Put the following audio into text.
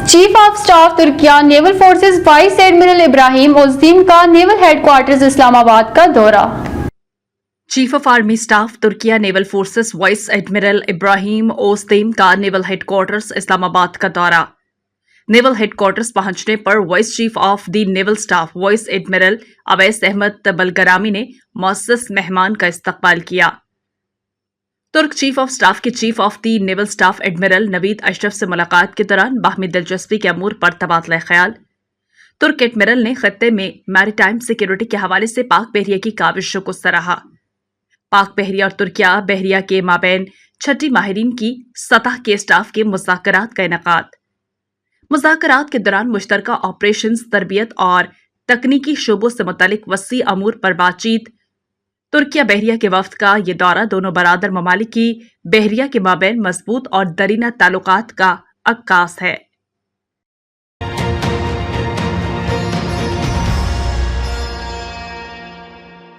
Chief of staff Turkiye naval forces vice admiral Ibrahim Ozdemir का naval headquarters Islamabad का दौरा। Chief of army staff Turkiye naval forces vice admiral Ibrahim Ozdemir का naval headquarters Islamabad का दौरा। Naval headquarters पहुंचने पर vice chief of the naval staff vice admiral Awais Ahmed Bilgrami ने मुअज़्ज़ज़ मेहमान का इस्तकबाल किया। तुर्क चीफ ऑफ स्टाफ के chief of the naval staff admiral Naveed Ashraf से मुलाकात के दौरान बाहमी दिलचस्पी के अमूर पर तबादला ख्याल। तुर्क एडमिरल ने खत्ते में मैरीटाइम सिक्योरिटी के हवाले से पाक बहरिया की काविशों को सराहा। पाक बहरिया और तुर्किया बहरिया के माबैन छठी माहिरीन की सतह के स्टाफ के मुज़ाकरात का इनेकाद। मुज़ाकरात के दौरान मुश्तरका ऑपरेशंस, तरबियत और तकनीकी शोबों से मुतल्लिक वसी अमूर पर बातचीत। तुर्किया बहरिया के वफ्द का ये दौरा दोनों बरादर ममालिक की बहरिया के माबैन मजबूत और दरीना ताल्लुकात का अक्कास है।